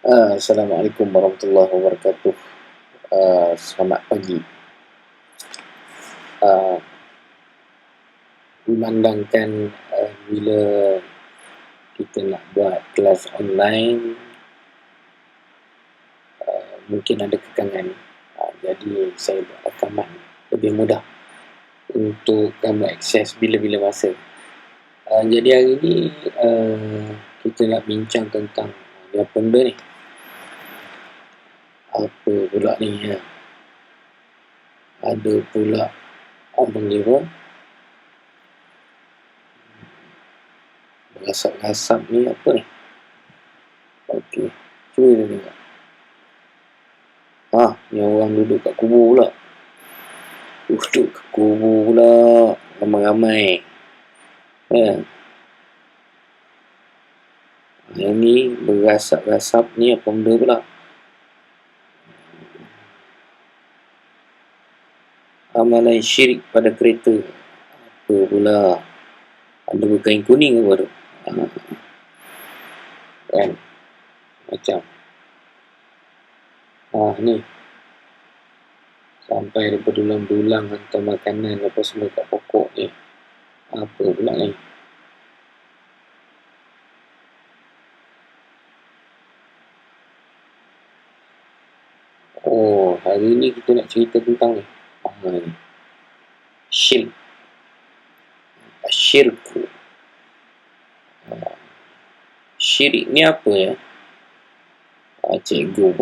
Assalamualaikum warahmatullahi wabarakatuh. Selamat pagi. Uh, Memandangkan bila kita nak buat kelas online, mungkin ada kekangan. Jadi saya buat rakaman lebih mudah untuk kamu akses bila-bila masa. Jadi hari ni kita nak bincang tentang apa benda ni. Apa pula ni ya? Ada pula orang panggil apa? Rasap-rasap ni apa ni? Okey, cuba kita tengok. Ni orang duduk kat kubur pula. Duduk kat kubur pula. Ramai-ramai. Yang ni berasap-rasap ni apa benda pula? Amalan syirik pada kereta. Apa pula? Ada berkain kuning apa tu? Kan? Macam. Ni. Sampai ada berdulang-dulang hantar makanan apa semua kat pokok ni. Apa pula ni? Hari ni kita nak cerita tentang ni. Syirik. Syirku. Syirik ni apa ya? Cikgu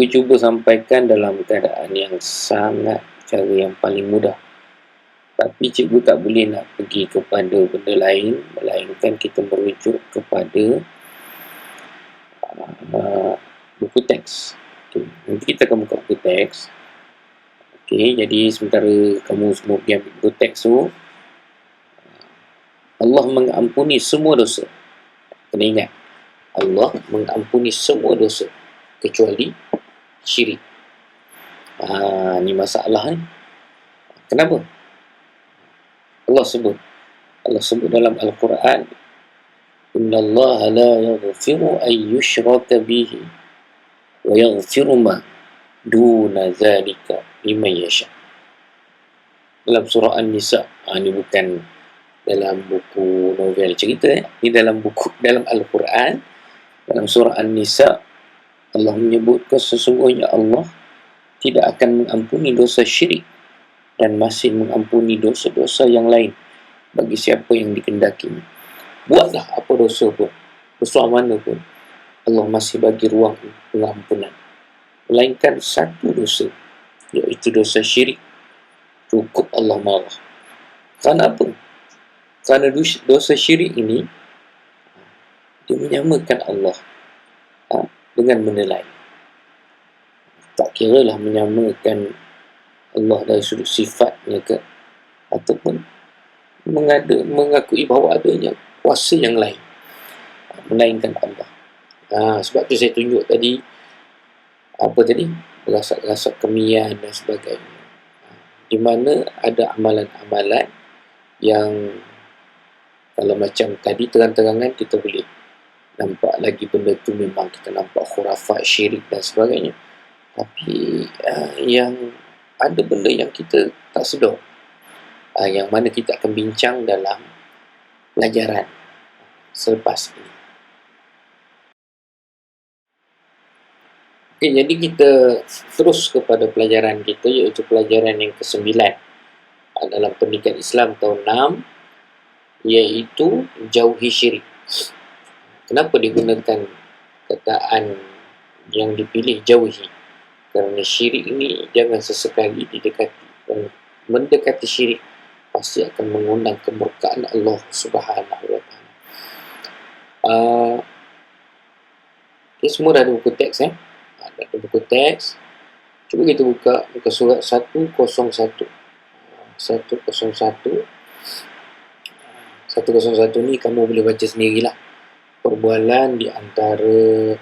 cuba sampaikan dalam keadaan yang sangat cara yang paling mudah. Tapi cikgu tak boleh nak pergi kepada benda lain, melainkan kita merujuk kepada buku teks. Nanti kita akan buka buku teks. Jadi sementara kamu semua pergi ambil buku teks tu, Allah mengampuni semua dosa. Kena ingat, Allah mengampuni semua dosa kecuali syirik. Ni masalah ni. Kenapa? Allah sebut dalam Al-Quran, Innallaha la yaghfiru an yushraka bihi wa yaghfiru ma duna zalika liman yasha. Dalam surah An-Nisa. Ni bukan dalam buku novel cerita. Ini dalam Al-Quran, dalam surah An-Nisa, Allah menyebutkan sesungguhnya Allah tidak akan mengampuni dosa syirik dan masih mengampuni dosa-dosa yang lain bagi siapa yang dikehendakinya. Buatlah apa dosa pun, dosa mana pun, Allah masih bagi ruang pengampunan, melainkan satu dosa, iaitu dosa syirik. Cukup Allah marah. Kerana apa? Kerana dosa syirik ini dia menyamakan Allah dengan benda lain. Tak kiralah menyamakan Allah dari sudut sifatnya ke, ataupun mengakui bahawa adanya kuasa yang lain melainkan Allah. Sebab tu saya tunjuk tadi, berasap-rasap kemian dan sebagainya, di mana ada amalan-amalan yang kalau macam tadi terang-terangan kita boleh nampak lagi benda tu memang kita nampak khurafat, syirik dan sebagainya. Tapi yang ada benda yang kita tak sedar, yang mana kita akan bincang dalam pelajaran selepas ini. Jadi kita terus kepada pelajaran kita, iaitu pelajaran yang ke-9 dalam pendidikan Islam tahun 6, iaitu jauhi syirik. Kenapa digunakan kataan yang dipilih jauhi? Kerana syirik ini jangan sesekali didekati. Mendekati syirik pasti akan mengundang kemurkaan Allah Subhanahu wa Ta'ala. Semua dah ada buku teks ada buku teks. Cuba kita buka muka surat 101. 101 ni kamu boleh baca sendirilah. Perbualan di antara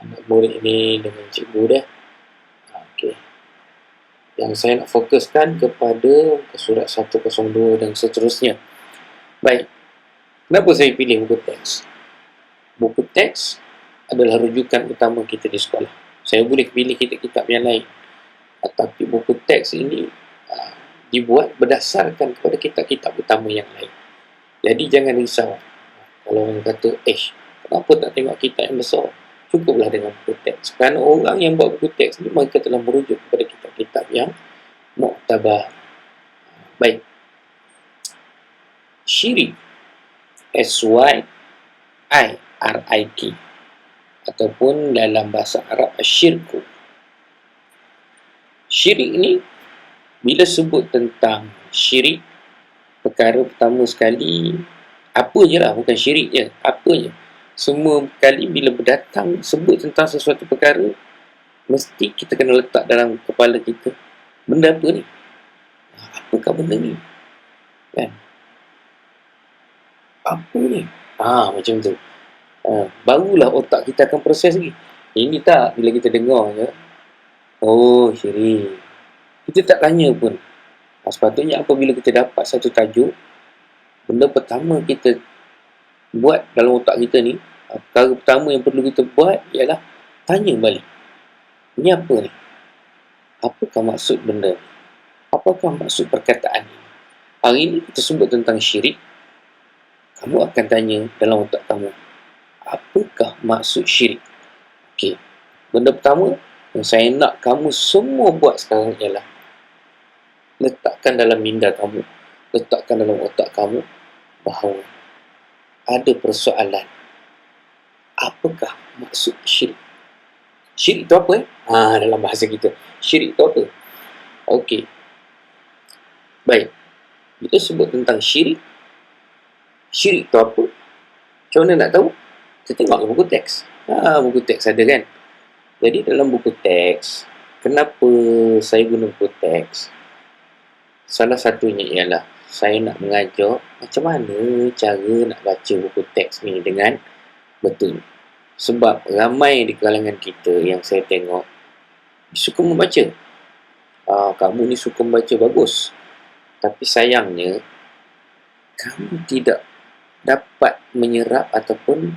anak murid ni dengan cikgu dia. Yang saya nak fokuskan kepada surat 102 dan seterusnya. Baik. Kenapa saya pilih buku teks? Buku teks adalah rujukan utama kita di sekolah. Saya boleh pilih kitab-kitab yang lain, tapi buku teks ini dibuat berdasarkan kepada kitab-kitab utama yang lain. Jadi jangan risau kalau orang kata, kenapa tak tengok kitab yang besar? Cukuplah dengan buku teks. Kerana orang yang buat buku teks ni, mereka telah merujuk kepada kitab-kitab yang muktabar. Baik. Syirik, S-Y-I-R-I-K, ataupun dalam bahasa Arab asyirku. Syirik ni, bila sebut tentang syirik, perkara pertama sekali, apa je lah, bukan syirik je, apa je. Semua kali bila berdatang sebut tentang sesuatu perkara, mesti kita kena letak dalam kepala kita, benda apa ni? Apakah benda ni? Kan? Apa ni? Macam tu. Barulah otak kita akan proses lagi. Ini tak, bila kita dengar je, oh syirik, kita tak tanya pun. Sepatutnya apabila kita dapat satu tajuk, benda pertama kita buat dalam otak kita ni, perkara pertama yang perlu kita buat ialah tanya balik, ni apa ni? Apakah maksud benda ni? Apakah maksud perkataan ni? Hari ini kita sebut tentang syirik, kamu akan tanya dalam otak kamu, apakah maksud syirik? Okey, benda pertama yang saya nak kamu semua buat sekarang ialah letakkan dalam minda kamu, letakkan dalam otak kamu bahawa ada persoalan. Apakah maksud syirik? Syirik itu apa? Dalam bahasa kita, syirik itu apa? Okey. Baik. Kita sebut tentang syirik. Syirik itu apa? Macam mana nak tahu? Kita tengok buku teks. Buku teks ada kan? Jadi dalam buku teks, kenapa saya guna buku teks? Salah satunya ialah saya nak mengajar macam mana cara nak baca buku teks ni dengan betul. Sebab ramai di kalangan kita yang saya tengok suka membaca. Kamu ni suka membaca, bagus. Tapi sayangnya, kamu tidak dapat menyerap ataupun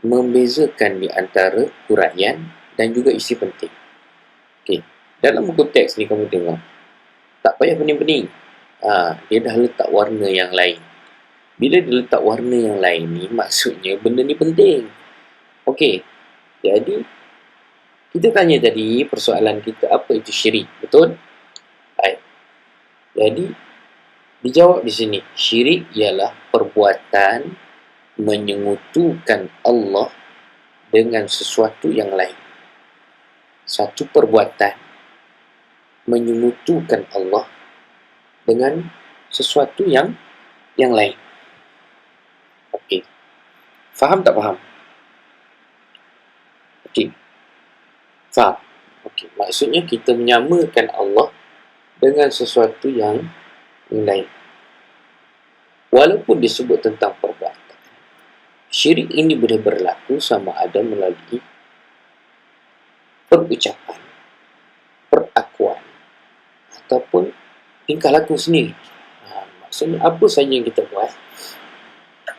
membezakan di antara huraian dan juga isi penting. Okey, dalam buku teks ni kamu tengok, tak payah pening-pening. Dia dah letak warna yang lain. Bila dia letak warna yang lain ni, maksudnya benda ni penting. Okey, jadi kita tanya tadi persoalan kita, apa itu syirik? Betul? Baik. Jadi dijawab di sini, syirik ialah perbuatan menyengutukan Allah dengan sesuatu yang lain. Satu perbuatan menyengutukan Allah dengan sesuatu yang lain. Okey. Faham tak faham? Okey. Faham? Okey. Maksudnya kita menyamakan Allah dengan sesuatu yang lain. Walaupun disebut tentang perbuatan, syirik ini boleh berlaku sama ada melalui perucapan, perakuan, ataupun tingkah laku sendiri. Maksudnya apa saja yang kita buat,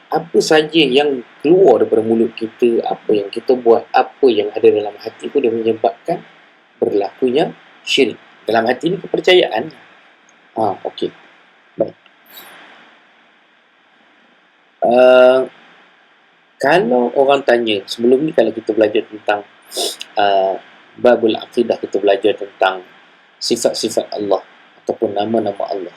apa saja yang keluar daripada mulut kita, apa yang kita buat, apa yang ada dalam hati, boleh menyebabkan berlakunya syirik. Dalam hati ini kepercayaan. Okey. Baik. Kalau orang tanya, sebelum ni kalau kita belajar tentang babul aqidah, kita belajar tentang sifat-sifat Allah ataupun nama-nama Allah.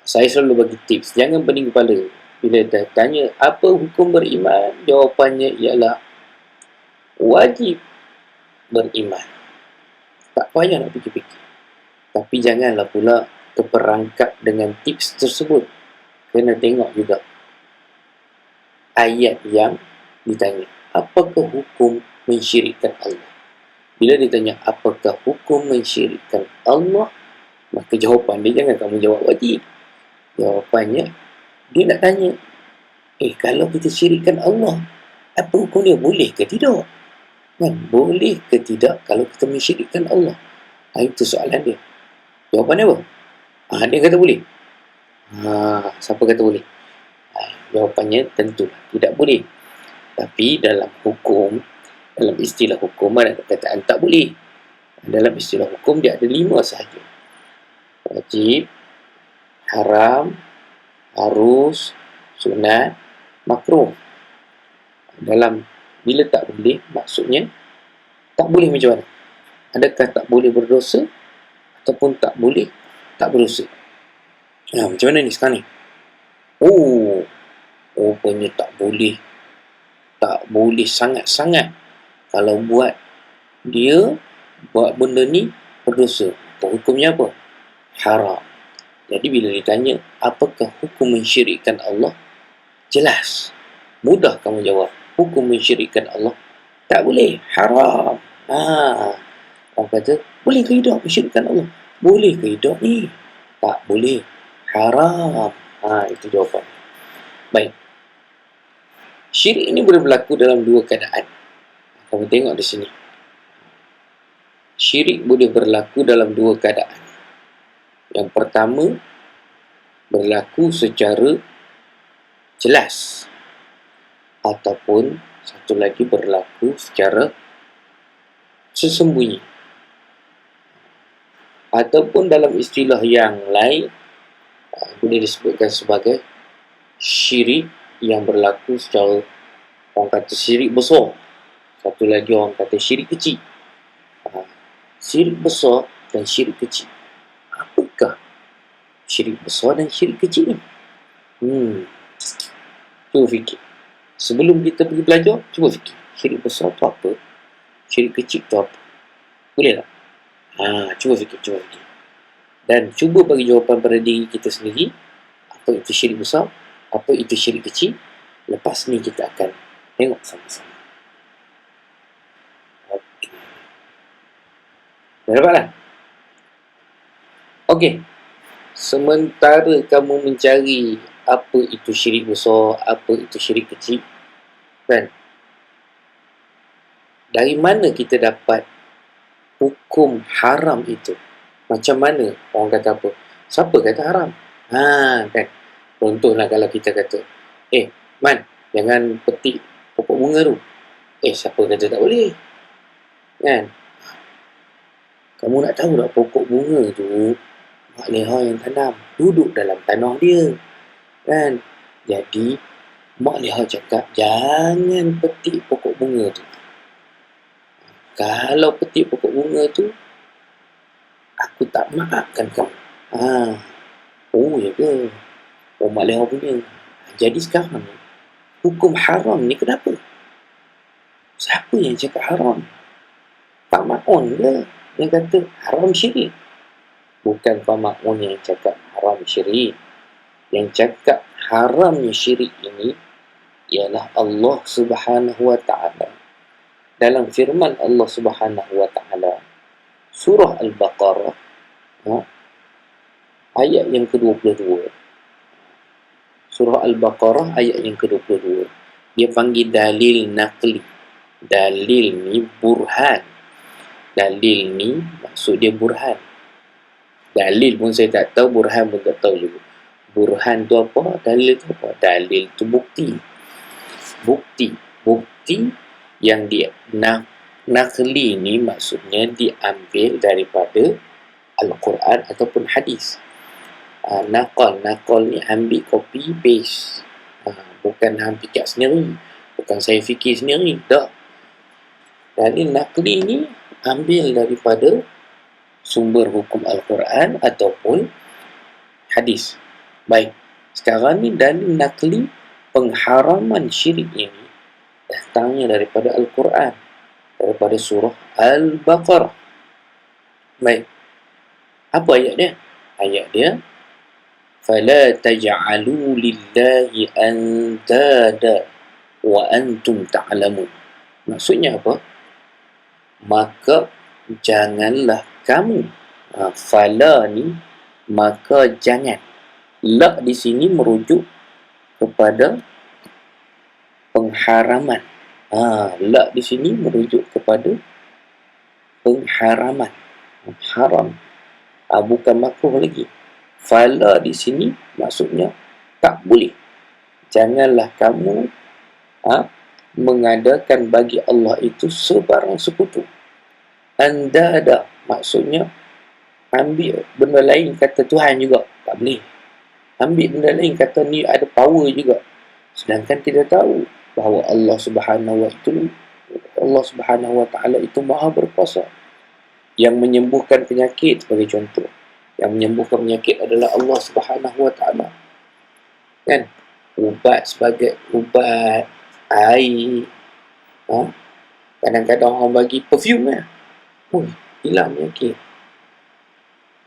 Saya selalu bagi tips, jangan pening kepala. Bila dah tanya apa hukum beriman, jawapannya ialah wajib beriman. Tak payah nak fikir-fikir. Tapi janganlah pula terperangkap dengan tips tersebut. Kena tengok juga ayat yang ditanya, apakah hukum mensyirikkan Allah? Bila ditanya apakah hukum mensyirikkan Allah, maka jawapan dia jangan kamu jawab wajib. Jawapannya, dia nak tanya, kalau kita syirikkan Allah, apa hukum dia? Boleh ke tidak? Boleh ke tidak kalau kita mensyirikkan Allah? Itu soalan dia. Jawapan dia apa? Dia kata boleh. Siapa kata boleh? Jawapannya tentulah tidak boleh. Tapi dalam hukum, dalam istilah hukum ada perkataan tak boleh. Dalam istilah hukum dia ada 5 sahaja. Wajib, haram, harus, sunat, makruh. Dalam bila tak boleh, maksudnya tak boleh macam mana? Adakah tak boleh berdosa ataupun tak boleh tak berdosa? Macam mana ni sekarang ni? Rupanya tak boleh sangat-sangat. Kalau dia buat benda ni berdosa. Hukumnya apa? Haram. Jadi bila ditanya, apakah hukum mensyirikkan Allah? Jelas. Mudah kamu jawab. Hukum mensyirikkan Allah tak boleh. Haram. Orang kata, boleh ke hidup mensyirikkan Allah? Boleh ke hidup ni? Tak boleh. Haram. Itu jawapan. Baik. Syirik ini boleh berlaku dalam 2 keadaan. Kamu tengok di sini. Syirik boleh berlaku dalam 2 keadaan. Yang pertama, berlaku secara jelas. Ataupun satu lagi berlaku secara sesembunyi. Ataupun dalam istilah yang lain, boleh disebutkan sebagai syirik yang berlaku secara, orang kata syirik besar. Satu lagi orang kata syirik kecil. Syirik besar dan syirik kecil. Apakah syirik besar dan syirik kecil ni? Cuba fikir. Sebelum kita pergi belajar, cuba fikir. Syirik besar tu apa? Syirik kecil tu apa? Boleh tak? Cuba fikir. Dan cuba bagi jawapan pada diri kita sendiri. Apa itu syirik besar? Apa itu syirik kecil? Lepas ni kita akan tengok sama-sama. Okey. Dah dapat lah? Okey. Sementara kamu mencari apa itu syirik besar, apa itu syirik kecil, kan? Dari mana kita dapat hukum haram itu? Macam mana? Orang kata apa? Siapa kata haram? Kan? Contohlah kalau kita kata, Man, jangan petik pokok bunga tu. Siapa kata tak boleh? Kan? Kamu nak tahu tak pokok bunga tu, mak leha yang tanam, duduk dalam tanah dia. Kan? Jadi, mak leha cakap, jangan petik pokok bunga tu. Kalau petik pokok bunga tu, aku tak maafkan kamu. Ya ke? Mak leha punya. Jadi sekarang, hukum haram ni kenapa? Siapa yang cakap haram? Pak Ma'un ke yang kata haram syirik? Bukan Pak Ma'un yang cakap haram syirik. Yang cakap haramnya syirik ini ialah Allah Subhanahu wa ta'ala. Dalam firman Allah Subhanahu wa ta'ala, surah Al-Baqarah, ayat yang ke-22. Surah Al-Baqarah ayat yang ke-22. Dia panggil dalil naqli. Dalil ni burhan. Dalil ni maksud dia burhan. Dalil pun saya tak tahu, burhan pun tak tahu juga. Burhan tu apa? Dalil tu apa? Dalil tu bukti. Bukti yang dia naqli ni maksudnya diambil daripada Al-Quran ataupun hadis. Naqal ni ambil copy paste. Bukan hang fikir sendiri, bukan saya fikir sendiri, tak. Dalil naqli ni ambil daripada sumber hukum Al-Quran ataupun hadis. Baik, sekarang ni dalil naqli pengharaman syirik ini datangnya daripada Al-Quran, daripada surah Al-Baqarah. Baik, apa ayat dia? Ayat dia, فَلَا تَجْعَلُوا لِلَّهِ أَنْدَادًا وَأَنْتُمْ تَعْلَمُونَ. Maksudnya apa? Maka janganlah kamu. Fala ni maka jangan. La di sini merujuk kepada pengharaman. La di sini merujuk kepada pengharaman. Haram. Bukan makruh lagi. Fala di sini maksudnya tak boleh. Janganlah kamu mengadakan bagi Allah itu sebarang sekutu. Anda ada, maksudnya ambil benda lain kata Tuhan juga, tak boleh. Ambil benda lain kata ni ada power juga, sedangkan tidak tahu bahawa Allah Subhanahu wa taala itu Maha berkuasa. Yang menyembuhkan penyakit sebagai contoh, yang menyembuhkan penyakit adalah Allah Subhanahu wa taala, kan? Ubat sebagai ubat air, kadang-kadang orang bagi perfume, hilang penyakit.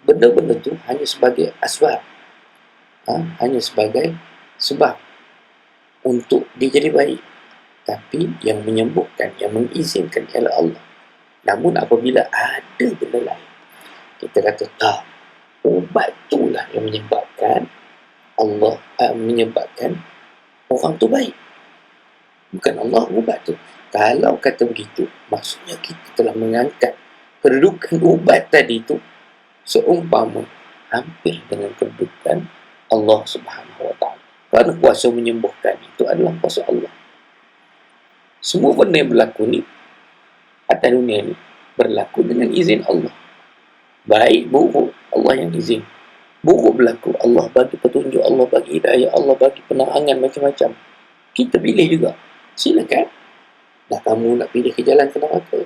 Benda-benda tu hanya sebagai asbab, hanya sebagai sebab untuk dia jadi baik. Tapi yang menyembuhkan, yang mengizinkan ialah Allah. Namun apabila ada benda lain, kita kata tak, ubat itulah yang menyebabkan Allah menyebabkan orang tu baik, bukan Allah ubat tu. Kalau kata begitu, maksudnya kita telah mengangkat kedudukan ubat tadi tu seumpama hampir dengan kedudukan Allah Subhanahu wa taala. Kerana kuasa menyembuhkan itu adalah kuasa Allah. Semua benda yang berlaku ni atas dunia ni berlaku dengan izin Allah. Baik buruk Allah yang izin. Buruk berlaku, Allah bagi petunjuk, Allah bagi hidayah, Allah bagi penerangan macam-macam. Kita pilih juga. Silakan. Dah kamu nak pilih ke jalan ke neraka,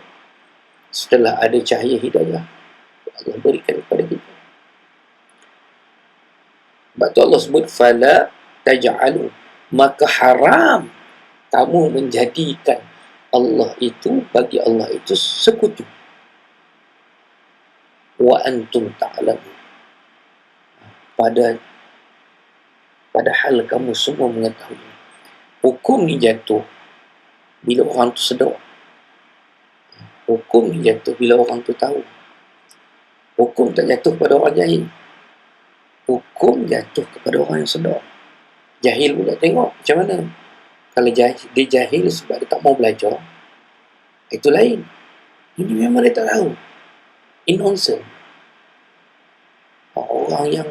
setelah ada cahaya hidayah Allah berikan kepada kita. Sebab tu Allah sebut fala taj'alu, maka haram kamu menjadikan Allah itu, bagi Allah itu sekutu. Wa antum ta'lamun, padahal kamu semua mengetahui. Hukum ni jatuh bila orang tu sedar. Hukum ni jatuh bila orang tu tahu. Hukum tak jatuh pada orang jahil. Hukum jatuh kepada orang yang sedar. Jahil pula tengok macam mana. Kalau dia jahil sebab dia tak mau belajar, itu lain. Ini memang dia tak tahu. Innocent. Orang yang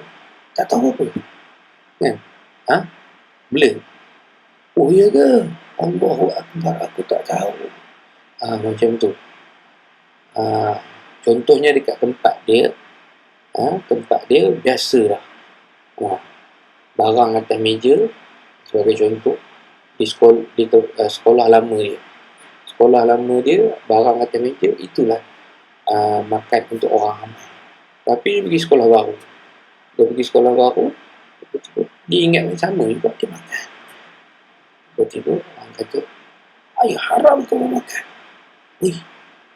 tak tahu apa, kan? Blur. Oh ya ke? Allahu Akbar, aku tak tahu. Macam tu. Contohnya dekat tempat dia, biasa lah. Barang atas meja, sebagai contoh, di sekolah lama dia. Sekolah lama dia, barang atas meja, itulah makan untuk orang ramai. Tapi dia pergi sekolah baru. Tiba-tiba dia ingat yang sama juga, dia makan. Tiba-tiba orang kata, ayah haram kamu makan.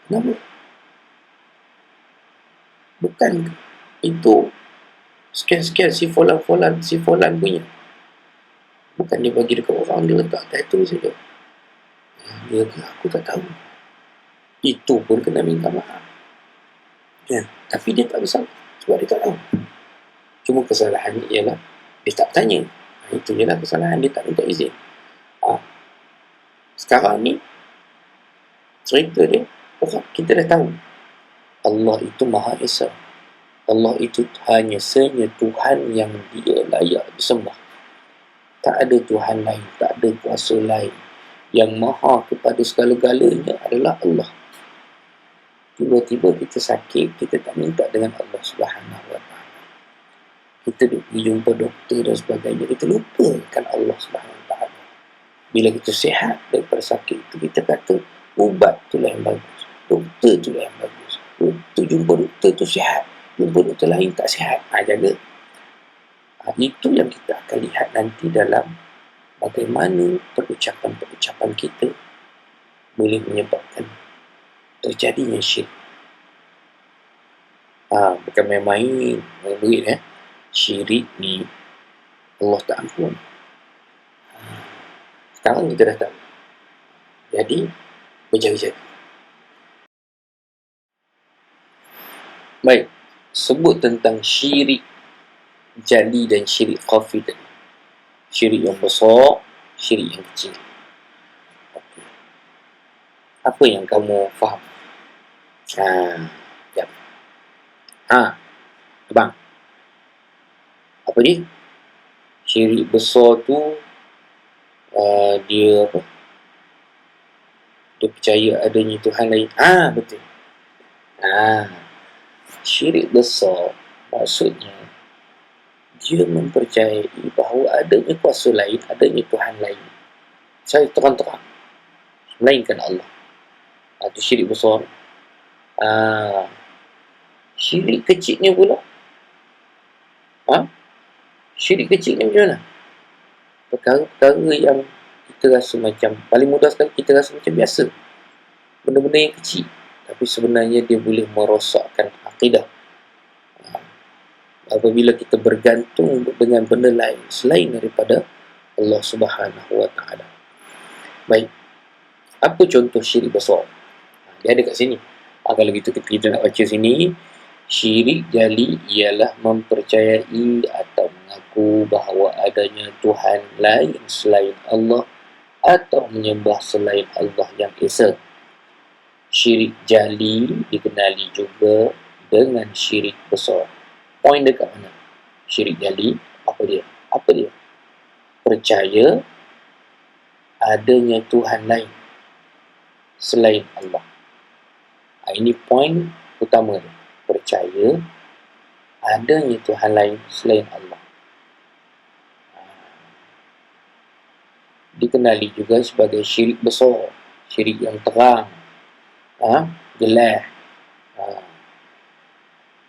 Kenapa? Bukan itu sekian-sekian si Fulan punya. Bukan dia bagi dekat orang, dia letak atas itu saja. Dia kata, aku tak tahu. Itu pun kena minta maaf. Tapi dia tak bersalah sebab dia tak tahu. Cuma kesalahan dia ialah dia tak tanya. Itu je lah kesalahan, dia tak minta izin. Sekarang ni cerita dia, kita dah tahu Allah itu Maha Esa. Allah itu hanya Tuhan yang dia layak disembah. Tak ada Tuhan lain, tak ada kuasa lain. Yang maha kepada segala-galanya adalah Allah. Tiba-tiba kita sakit, kita tak minta dengan Allah Subhanahu wa taala. Kita pergi jumpa doktor dan sebagainya, kita lupakan Allah Subhanahu wa taala. Bila kita sihat daripada sakit itu, kita kata ubat itulah yang bagus, doktor itulah yang bagus. Jumpa doktor tu sihat, jumpa doktor lain tak sihat. Jaga. Itu yang kita akan lihat nanti dalam bagaimana perucapan-perucapan kita boleh menyebabkan terjadinya syirik. Bukan main-main, murid syirik ni Allah tak ampun. Sekarang kita dah tahu. Jadi berjaga-jaga. Baik, sebut tentang syirik jali dan syirik khafi tadi. Syirik yang besar, syirik yang kecil. Okay. Apa yang kamu faham? Jap. Abang. Apa dia? Syirik besar tu dia apa? Dia percaya adanya Tuhan lain. Betul. Syirik besar maksudnya dia mempercayai bahawa adanya kuasa lain, adanya Tuhan lain. Saya terang-terang melainkan Allah. Itu syirik besar. Syirik kecilnya pula. Syirik kecilnya macam mana? Perkara-perkara yang kita rasa macam, paling mudah sekali kita rasa macam biasa. Benda-benda yang kecil. Tapi sebenarnya dia boleh merosakkan akidah. Apabila kita bergantung dengan benda lain selain daripada Allah Subhanahu Wa Taala. Baik. Apa contoh syirik besar? Dia ada kat sini. Kalau kita nak baca sini, syirik jali ialah mempercayai atau mengaku bahawa adanya Tuhan lain selain Allah atau menyembah selain Allah yang esa. Syirik jali dikenali juga dengan syirik besar. Poin dekat mana? Syirik jali, apa dia? Percaya adanya Tuhan lain selain Allah. Ini poin utama dia. Percaya adanya Tuhan lain selain Allah. Dikenali juga sebagai syirik besar, syirik yang terang, jelas.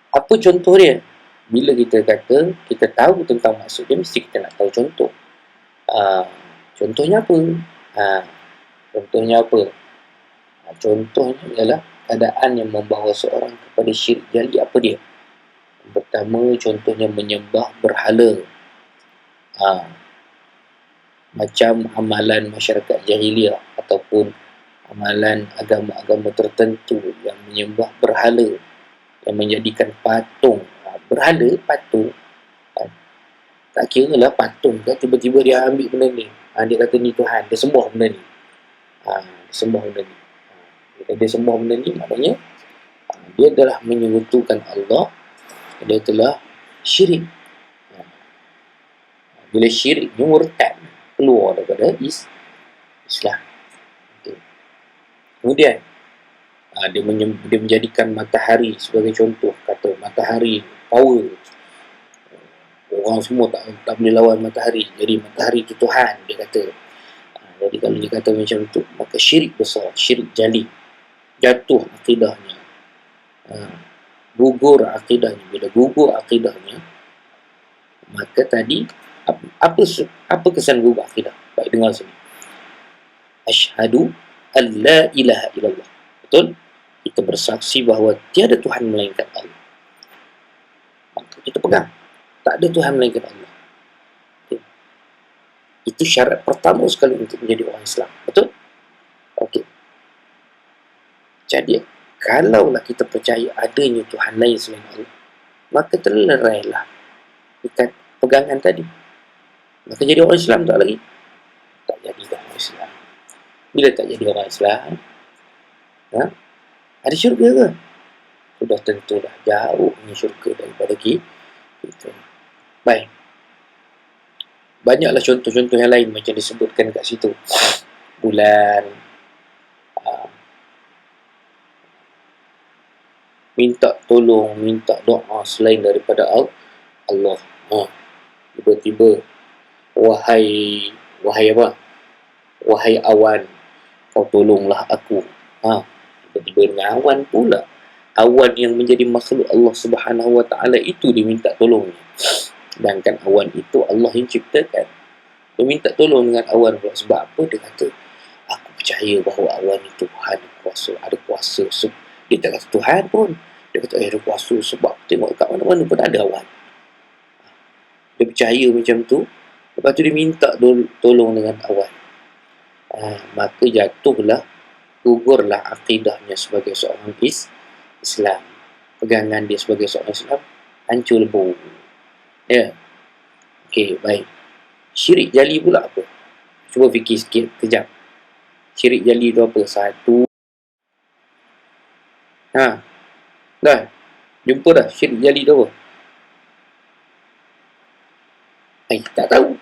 Apa contoh dia? Bila kita kata kita tahu tentang maksud dia, mesti kita nak tahu contoh. Contohnya apa? Contohnya ialah keadaan yang membawa seorang kepada syirik jali. Apa dia? Yang pertama, contohnya menyembah berhala. Macam amalan masyarakat jahiliah ataupun amalan agama-agama tertentu yang menyembah berhala, yang menjadikan patung. Patung. Tak kira lah patung ke, tiba-tiba dia ambil benda ni. Dia kata ni Tuhan, dia sembah benda ni. Bila dia sembah benda ni, maknanya dia adalah menyekutukan Allah. Dia telah syirik. Bila syirik ni murtad, keluar daripada Islam. Kemudian dia menjadikan matahari sebagai contoh. Kata matahari power, orang semua tak boleh lawan matahari, jadi matahari itu Tuhan, dia kata. Jadi kalau dia kata macam tu, maka syirik besar, syirik jali, jatuh akidahnya, gugur akidahnya. Bila gugur akidahnya, maka tadi apa kesan gugur akidah? Baik, dengar sini. Asyhadu an la ilaha illallah. Betul? Kita bersaksi bahawa tiada Tuhan melainkan Allah. Maka kita pegang, tak ada Tuhan melainkan Allah. Okay. Itu syarat pertama sekali untuk menjadi orang Islam. Betul? Okey. Jadi, kalaulah kita percaya adanya Tuhan lain selain Allah, maka terlerailah ikat pegangan tadi. Maka jadi orang Islam tak lagi? Tak jadi orang Islam. Bila tak jadi orang Islam, ada syurga ke? Sudah tentulah jauhnya syurga daripada kita. Baik. Banyaklah contoh-contoh yang lain macam disebutkan kat situ. Bulan, minta tolong, minta doa selain daripada Allah. Tiba-tiba, wahai apa? Wahai awan, kau tolonglah aku. Tiba-tiba dengan awan pula. Awan yang menjadi makhluk Allah Subhanahu Wa Taala itu diminta tolongnya. Sedangkan awan itu Allah yang ciptakan. Dia minta tolong dengan awan pula. Sebab apa? Dia kata, aku percaya bahawa awan itu Tuhan ada kuasa. Dia tak kata Tuhan pun. Dia kata, ada kuasa. Sebab tengok kat mana-mana pun ada awan. Dia percaya macam tu. Lepas tu dia minta tolong dengan awan. Maka jatuhlah, gugurlah akidahnya sebagai seorang Islam. Pegangan dia sebagai seorang Islam hancur lebur. Ya. Okey, baik. Syirik jali pula apa? Cuba fikir sikit, kejap. Syirik jali tu apa? Satu. Dah. Jumpa dah syirik jali tu apa? Tak tahu.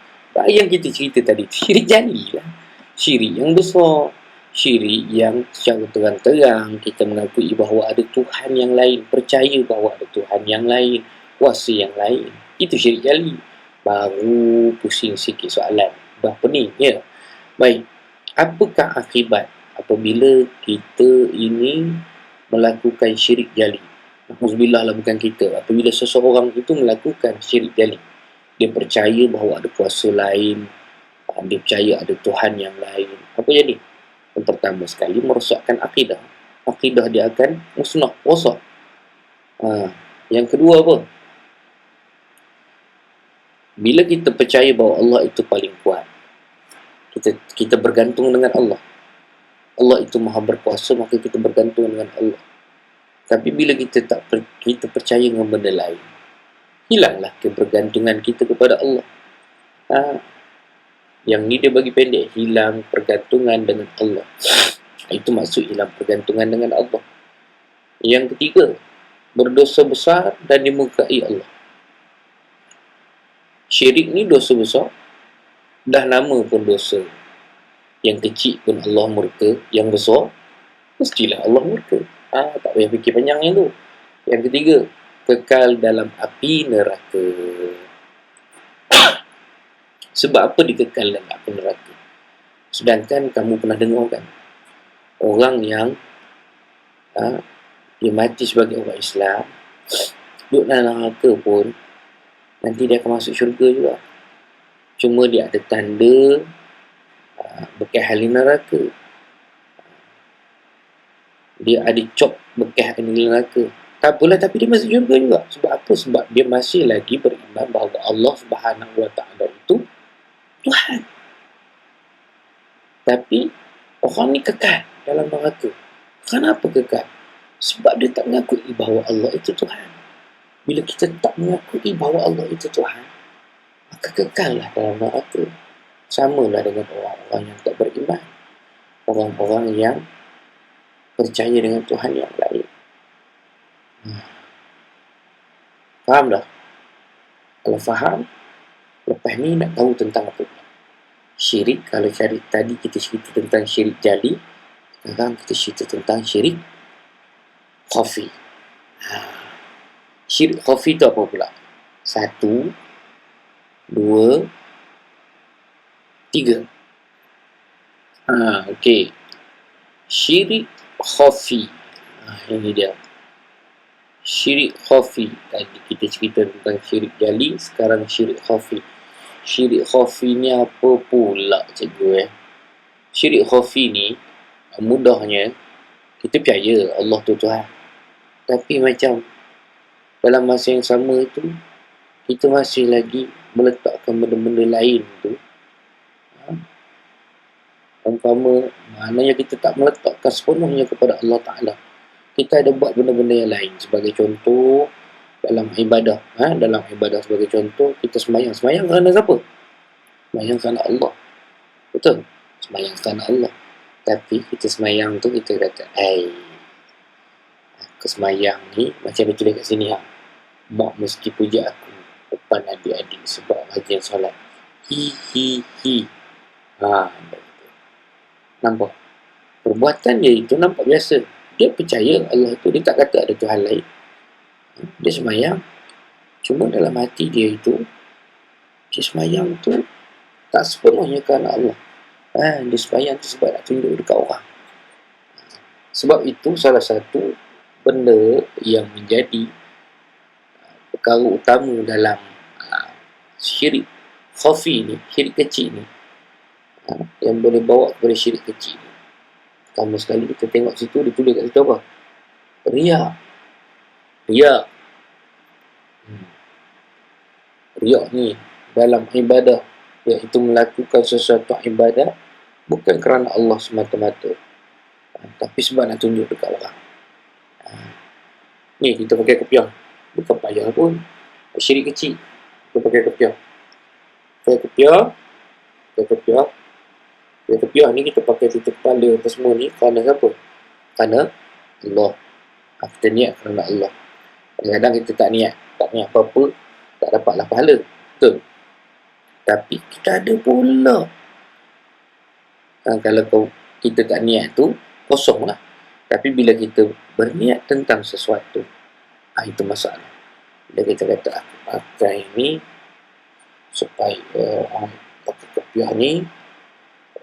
Yang kita cerita tadi, syirik jali lah. Syirik yang besar. Syirik yang secara terang-terang kita mengakui bahawa ada Tuhan yang lain, percaya bahawa ada Tuhan yang lain, kuasa yang lain. Itu syirik jali. Baru pusing sikit soalan. Dah pening, ya? Baik. Apakah akibat apabila kita ini melakukan syirik jali? Alhamdulillah lah, bukan kita. Apabila seseorang itu melakukan syirik jali, dia percaya bahawa ada kuasa lain, dia percaya ada Tuhan yang lain. Apa jadi? Yang pertama sekali, merosakkan akidah. Akidah dia akan musnah, rosak. Yang kedua apa? Bila kita percaya bahawa Allah itu paling kuat, kita bergantung dengan Allah. Allah itu maha berkuasa, maka kita bergantung dengan Allah. Tapi bila kita percaya dengan benda lain, hilanglah kebergantungan kita kepada Allah. Yang ni dia bagi pendek, hilang pergantungan dengan Allah. Itu maksud hilang pergantungan dengan Allah. Yang ketiga, berdosa besar dan dimurkai Allah. Syirik ni dosa besar, dah nama pun dosa. Yang kecil pun Allah murka, yang besar mestilah Allah murka. Tak payah fikir panjang yang tu. Yang ketiga, kekal dalam api neraka. Sebab apa dikekal dalam api neraka? Sedangkan kamu pernah dengar kan, orang yang dia mati sebagai orang Islam, duduk dalam neraka pun nanti dia akan masuk syurga juga. Cuma dia ada tanda bekas ahli neraka. Dia ada cop bekas ahli neraka. Tak apalah, tapi dia masuk syurga juga. Sebab apa? Sebab dia masih lagi beriman bahawa Allah Subhanahu Wa Taala itu Tuhan. Tapi orang ni kekal dalam neraka. Kenapa kekal? Sebab dia tak mengakui bahawa Allah itu Tuhan. Bila kita tak mengakui bahawa Allah itu Tuhan, maka kekallah dalam neraka. Samalah dengan orang-orang yang tak beriman, orang-orang yang percaya dengan Tuhan yang lain. Faham dah? Kalau faham, lepas ni nak tahu tentang apa? Syirik. Kalau tadi kita cerita tentang syirik jali, sekarang kita cerita tentang syirik khafi. Syirik khafi tu apa pula? 1, 2, 3. Okey. Syirik khafi. Ini dia. Syirik khafi. Tadi kita cerita tentang syirik jali, sekarang syirik khafi. Syirik khafi ni apa pula, cikgu? Syirik khafi ni, mudahnya, kita percaya Allah tu Tuhan. Tapi macam dalam masa yang sama itu, kita masih lagi meletakkan benda-benda lain tu. Umpama, maknanya kita tak meletakkan sepenuhnya kepada Allah Ta'ala. Kita ada buat benda-benda yang lain. Sebagai contoh, dalam ibadah. Dalam ibadah sebagai contoh, kita sembahyang. Sembahyang kerana siapa? Sembahyang kerana Allah. Betul? Sembahyang kerana Allah. Tapi kita sembahyang tu, kita kata, kesembahyang ni, macam dia tulis kat sini, mak mesti puja aku depan adik-adik sebab rajin solat. Hi. Nampak? Perbuatan dia itu nampak biasa. Dia percaya Allah itu, dia tak kata ada Tuhan lain. Dia sembahyang. Cuma dalam hati dia itu, dia sembahyang tu tak sepenuhnya kerana Allah. Dia sembahyang tu sebab nak tunjuk dekat orang. Sebab itu salah satu benda yang menjadi perkara utama dalam syirik khafi ni, syirik kecil ni, yang boleh bawa kepada syirik kecil ni. Pertama sekali kita tengok situ, dia tulis kat situ apa? Riak. Riak ni dalam ibadah, iaitu melakukan sesuatu ibadah bukan kerana Allah semata-mata, tapi sebab nak tunjuk dekat orang. Ni kita pakai kopiah, bukan payah pun, syirik kecil. Kita pakai kopiah ni kita pakai tutup kepala apa semua ni kerana siapa? Kerana Allah. Kita niat kerana Allah. Kadang-kadang kita tak niat apa-apa, tak dapatlah pahala. Betul? Tapi kita ada pula. Kalau kau kita tak niat tu kosong lah. Tapi bila kita berniat tentang sesuatu, itu masalah. Bila kita kata aku pakai ni supaya orang pakai kopiah ni,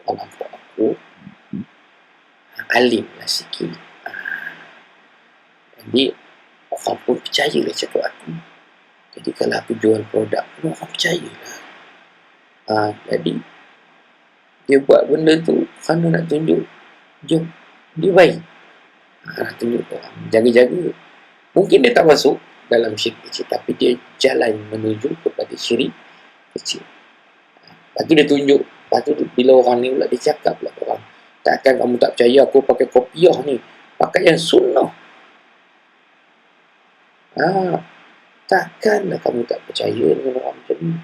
orang nampak aku alim lah sikit. Jadi orang pun percaya lah cakap aku. Jadi kalau aku jual produk pun orang percaya lah. Jadi dia buat benda tu kerana nak tunjuk dia baik. Nak tunjuk orang, jaga-jaga. Mungkin dia tak masuk dalam syirik kecil, tapi dia jalan menuju kepada syirik kecil. Lepas tu dia tunjuk. Lepas tu bila orang ni pula, dia cakap pula orang, takkan kamu tak percaya aku pakai kopiah ni, pakai yang sunnah. Takkanlah kamu tak percaya dengan orang macam ni,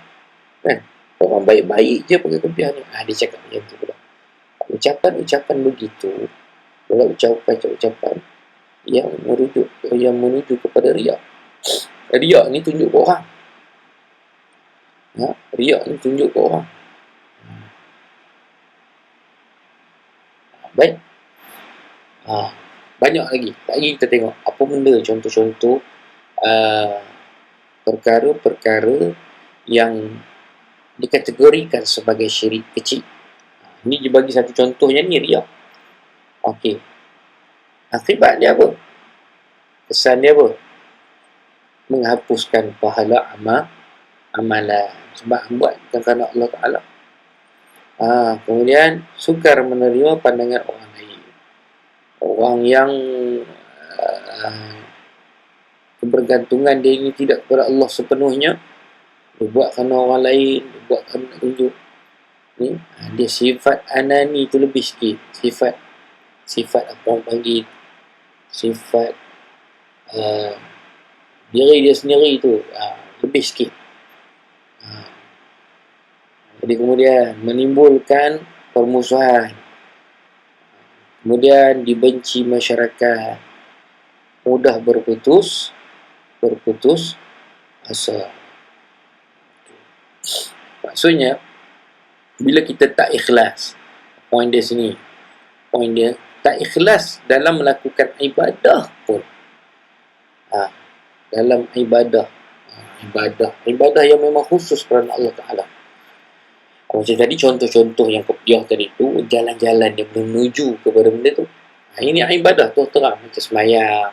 kan? Orang baik-baik je pakai kopiah ni. Dia cakap macam tu pula. Ucapan-ucapan begitu, pula ucapan-ucapan yang menuju kepada riak. Riak ni tunjuk ke orang. Riak ni tunjuk ke orang. Baik. Banyak lagi. Lagi kita tengok apa benda contoh-contoh perkara-perkara yang dikategorikan sebagai syirik kecil. Ini dia bagi satu contohnya ni, riak. Okey. Akibat dia apa? Kesan dia apa? Menghapuskan pahala amalan. Sebab buat kerana Allah Ta'ala. Kemudian sukar menerima pandangan orang lain. Orang yang kebergantungan dia ini tidak kepada Allah sepenuhnya, dia buat kerana orang lain, dia buat kerana nak tunjuk ni. Dia sifat anani tu lebih sikit. Sifat apa orang panggil, sifat diri dia sendiri tu lebih sikit. Jadi kemudian menimbulkan permusuhan, kemudian dibenci masyarakat, mudah berputus asa. Maksudnya bila kita tak ikhlas, poin dia sini, poin dia tak ikhlas dalam melakukan ibadah pun. Dalam ibadah yang memang khusus kerana Allah Ta'ala. Macam tadi contoh-contoh yang kopiah tadi tu, jalan-jalan dia menuju kepada benda tu. Ini ibadah tu terang, macam semayang,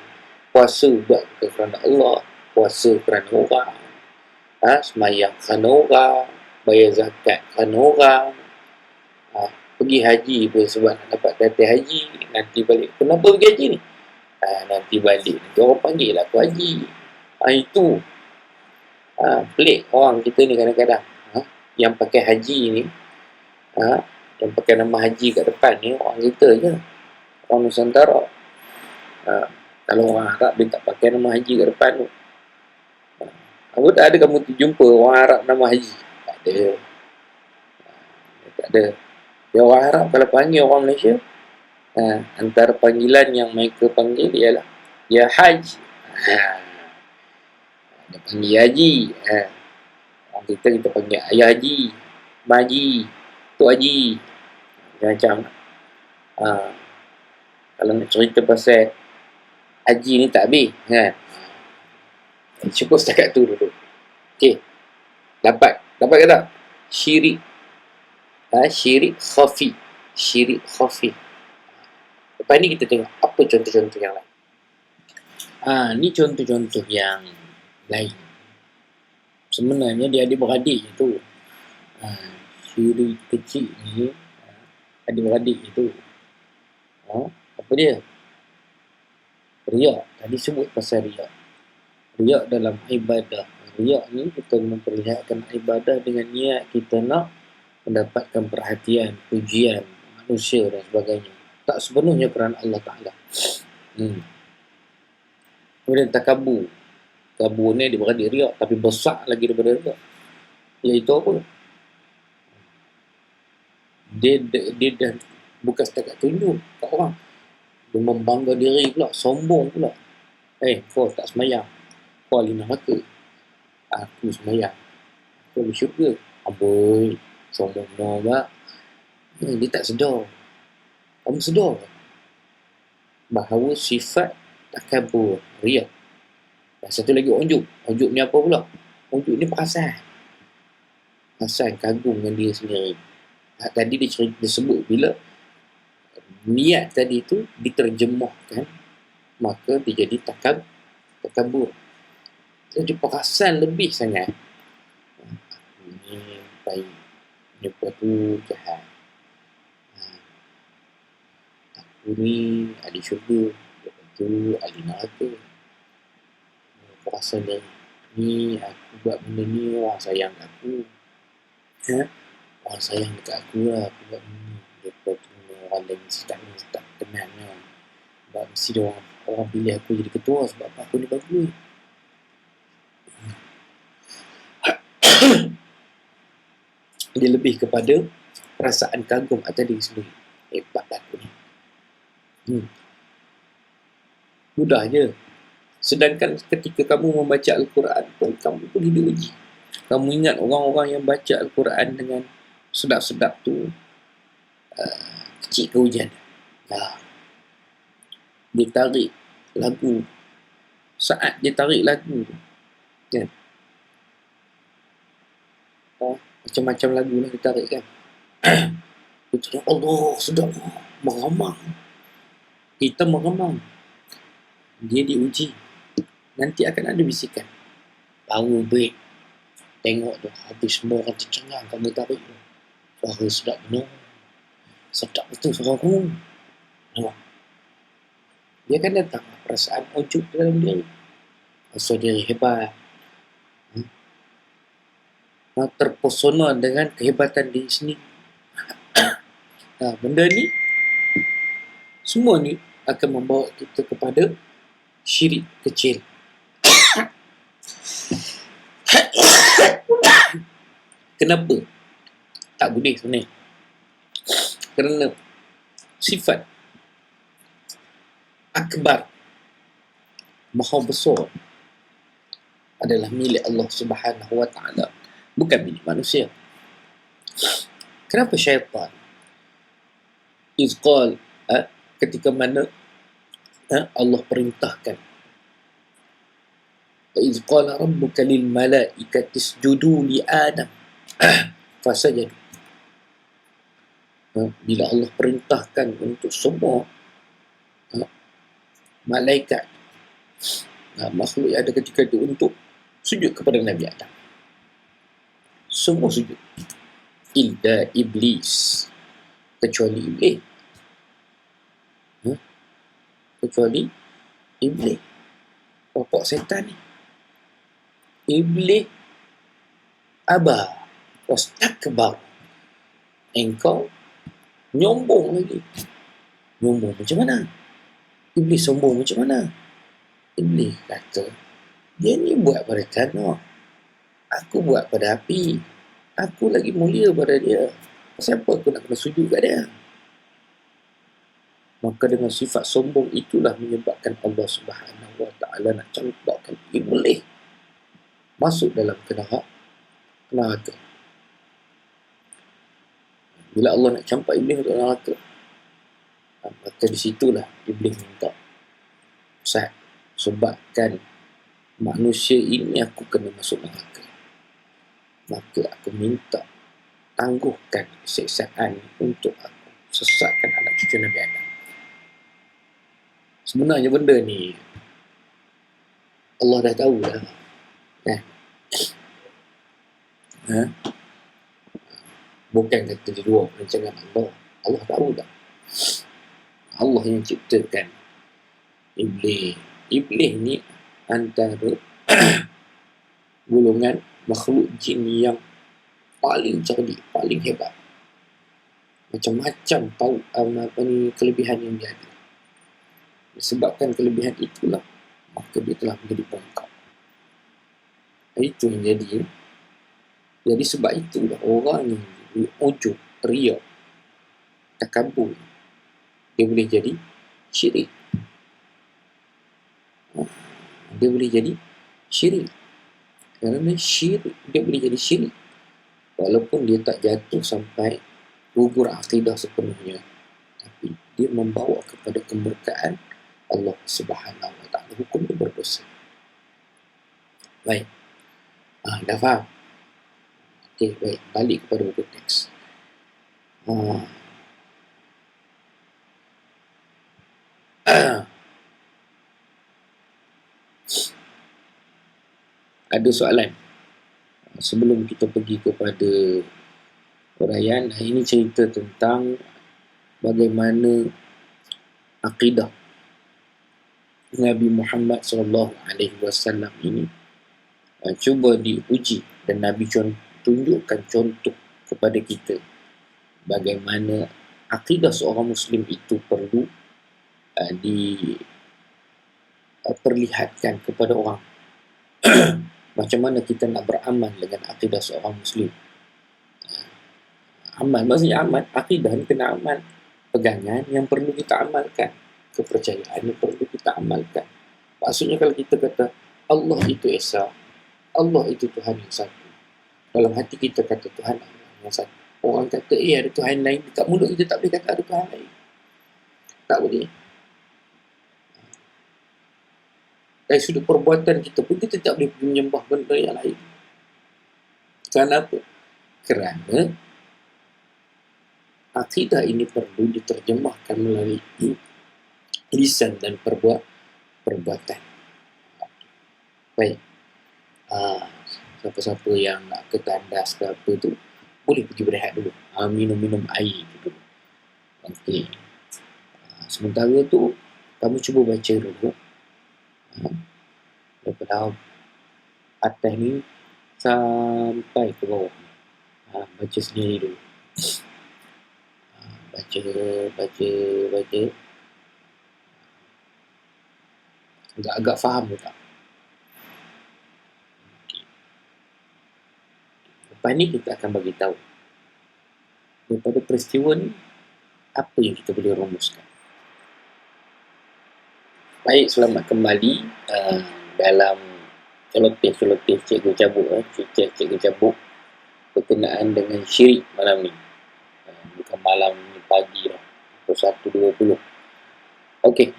puasa buat kerana Allah, puasa kerana orang, semayang kerana orang, bayar zakat kerana orang, pergi haji pun sebab nak dapat kata haji, nanti balik. Kenapa pergi haji ni? Nanti balik, nanti orang panggil lah aku haji. Itu pelik orang kita ni kadang-kadang. Yang pakai haji ni, yang pakai nama haji kat depan ni, orang kita je, orang Nusantara. Kalau orang Arab dia tak pakai nama haji kat depan tu. Apa tak ada kamu jumpa orang Arab nama haji? Tak ada. Tak ada. Dia orang Arab kalau panggil orang Malaysia, antara panggilan yang mereka panggil ialah ya Haji. Dia panggil haji. Orang kita panggil ayah haji, mak haji, tok haji, macam-macam. Kalau nak cerita pasal haji ni tak habis, kan? Cukup setakat tu dulu. Okey. Dapat ke tak? Syirik khafi. Syirik khafi. Lepas ni kita tengok apa contoh-contoh yang lain. Ni contoh-contoh yang lain. Sebenarnya dia adik-beradik itu. Syirik kecil ni adik-beradik itu. Apa dia? Riak. Tadi sebut pasal riak. Riak dalam ibadah. Riak ni kita memperlihatkan ibadah dengan niat kita nak mendapatkan perhatian, pujian manusia dan sebagainya. Tak sepenuhnya kerana Allah Ta'ala. Kemudian takabur. Takabur ni dia beradik riak, tapi besar lagi daripada riak. Iaitu apa? Dia dah bukan setakat tunjuk kat orang. Dia membangga diri pula, sombong pula. Kau tak semayang. Kau ahli neraka. Aku semayang. Kau ahli syurga. Amboi, sombong nombak. Dia tak sedar. Kamu sedar bahawa sifat takabur, riak. Dan satu lagi ujub. Ujub ni apa pula? Ujub ni perasaan. Perasaan kagum dengan diri sendiri. Tadi dia sebut bila niat tadi tu diterjemahkan, maka dia jadi takabur. Jadi perasaan lebih sangat. Ini baik. Ini tu jahat. Aku ni ahli syurga. Lepas tu ahli neraka. Perasaan dia, ni aku buat benda ni, orang sayang aku. Orang sayang dekat aku lah, aku buat benda ni. Lepas tu orang lain mesti tak kenal kan. Sebab mesti dia orang pilih aku jadi ketua sebab apa aku ni bagus. Dia lebih kepada perasaan kagum atas diri sendiri. Hebat aku ni. Mudah je. Sedangkan ketika kamu membaca Al-Quran pun, kamu pergi diuji. Kamu ingat orang-orang yang baca Al-Quran dengan sedap-sedap tu, kecil ke hujan? Dia tarik lagu. Saat dia tarik lagu tu, kan? Macam-macam lagu lah dia tarik kan. Kita Allah, sedap. Meramang. Kita meramang. Dia diuji. Nanti akan ada bisikan. Baru break. Tengok tu, habis semua orang tercengang kamu tarik tu. Suara sedap benar. Sedap betul suara aku. Dia akan datang perasaan ujub dalam diri. Rasa diri hebat. Terpesona dengan kehebatan diri sendiri. Benda ni, semua ni akan membawa kita kepada syirik kecil. Kenapa tak boleh sebenarnya? Kerana sifat akbar, maha besar, adalah milik Allah Subhanahu wa ta'ala, bukan milik manusia. Kenapa syaitan izqal, ketika mana Allah perintahkan, izqala rabbuka lil malaikati isjudu li Adam fasajadu. Bila Allah perintahkan untuk semua malaikat, makhluk yang ada ketika itu, untuk sujud kepada Nabi Adam, semua sujud, illa iblis, kecuali iblis. Kecuali iblis, bapak setan ni. Iblis aba wastakbar, engkau nyombong lagi. Nyombong macam mana? Iblis sombong macam mana? Iblis kata, dia ni buat pada tanah, aku buat pada api. Aku lagi mulia pada dia. Siapa aku nak kena sujud kat dia? Maka dengan sifat sombong itulah menyebabkan Allah Subhanahu wa ta'ala nak campakkan iblis masuk dalam neraka. Bila Allah nak campak iblis masuk neraka, maka di situlah iblis minta, Ustaz, sebabkan manusia ini aku kena masuk neraka, maka aku minta tangguhkan siksaan untuk aku sesatkan anak cucu Nabi Adam. Sebenarnya benda ni Allah dah tahu dah. Bukan kata di luar perancangan Allah. Allah tahu dah. Allah yang ciptakan iblis. Iblis ni antara golongan makhluk jin yang paling cerdik, paling hebat. Macam-macam tahu kelebihan yang dia ada. Disebabkan kelebihan itulah, maka dia telah menjadi bongkar. Itu yang jadi. Jadi sebab itulah orang yang ujub, riak, takabur, dia boleh jadi syirik. Dia boleh jadi syirik. Kerana syirik, dia boleh jadi syirik walaupun dia tak jatuh sampai gugur akidah sepenuhnya, tapi dia membawa kepada kemurkaan Allah Subhanahu wa taala. Hukum dia berdosa. Baik. Dah faham? Okey, baik. Balik kepada buku teks. Ada soalan sebelum kita pergi kepada uraian. Ini cerita tentang bagaimana akidah Nabi Muhammad SAW ini cuba diuji, dan Nabi tunjukkan contoh kepada kita bagaimana akidah seorang Muslim itu perlu diperlihatkan kepada orang. Macam mana kita nak beramal dengan akidah seorang Muslim. Amal, maksudnya amal, akidah ni kena amal. Pegangan yang perlu kita amalkan, kepercayaan yang perlu kita amalkan. Maksudnya kalau kita kata Allah itu Esa, Allah itu Tuhan yang satu, dalam hati kita kata Tuhan yang satu. Orang kata ada Tuhan lain, dekat mulut kita tak boleh kata ada Tuhan lain. Tak boleh. Dari sudut perbuatan kita pun kita tak boleh menyembah benda yang lain. Kenapa? Kerana akidah ini perlu diterjemahkan melalui lisan dan perbuatan. Baik. Siapa-siapa yang nak ke tandas ke apa tu, boleh pergi berehat dulu. Minum-minum air dulu. Okey. Sementara tu, kamu cuba baca dulu. Daripada atas ni sampai ke bawah. Baca sendiri dulu. Baca. Agak-agak faham ke tak? Okay. Lepas ni kita akan bagi tahu daripada peristiwa ni apa yang kita boleh rumuskan. Baik, selamat kembali dalam celoteh cikgu cabut berkenaan dengan syirik malam ni. Bukan malam ni, pagi lah, pukul 1.20. Okey.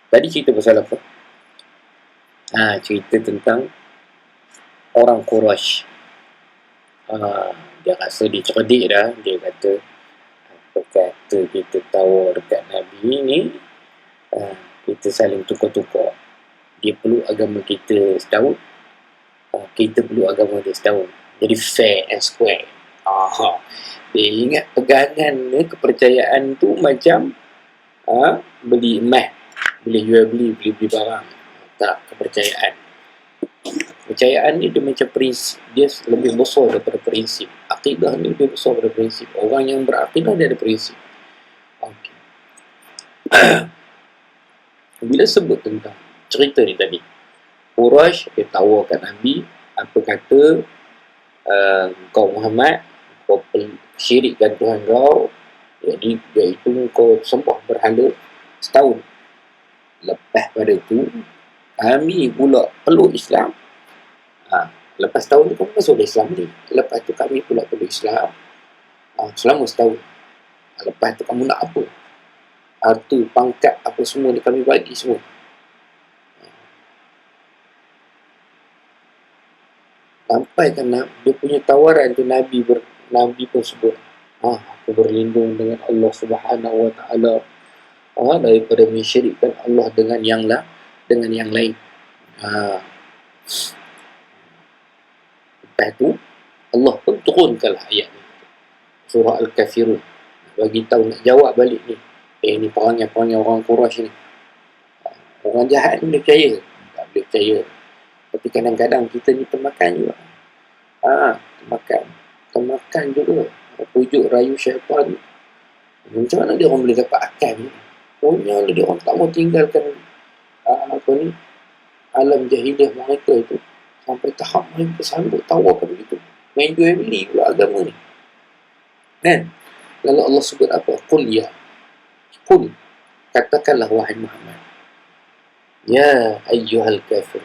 Tadi cerita pasal apa? Cerita tentang orang Quraisy. Dia rasa dia cerdik dah. Dia kata, apa kata kita tawar dekat Nabi ni, kita saling tukar-tukar. Dia perlu agama kita setahun, kita perlu agama dia setahun. Jadi fair and square. Dia ingat pegangan ni, kepercayaan tu macam beli emas, boleh jual beli barang. Tak, kepercayaan ni dia macam prinsip, dia lebih besar daripada prinsip. Akidah ni lebih besar daripada prinsip. Orang yang berakidah dia ada prinsip. Okay. Bila sebut tentang cerita ni tadi, Quraisy dia tawarkan Nabi, apa kata, kau Muhammad, kau syirikkan Tuhan kau, jadi iaitu kau sembah berhala setahun. Lepas pada tu kami pula peluk Islam. Lepas tahun tu kamu masuk Islam ni. Lepas tu kami pula peluk Islam selama setahun. Lepas tu kamu nak apa? Harta, pangkat, apa semua ni kami bagi semua. Sampai kan dia punya tawaran tu, Nabi pun sebut, aku berlindung dengan Allah Subhanahu wa taala daripada mensyirikkan Allah dengan yang lain. Lepas tu Allah pun turunkanlah ayat ni, surah Al-Kafirun, bagi tahu, nak jawab balik ni. Ni perangai orang Quraisy ni. Orang jahat ni boleh percaya? Tak boleh percaya. Tapi kadang-kadang kita ni termakan juga. Termakan juga. Pujuk rayu syaitan. Macam mana dia orang boleh dapat akal ni? Pokoknya dia orang tak mau tinggalkan alam jahiliah mereka itu, sampai tahap mereka sambut tawarkan begitu. Main jual beli pula agama ni. Kan? Lalu Allah sebut apa? Qul, katakanlah wahai Muhammad, ya ayyuhal kafir,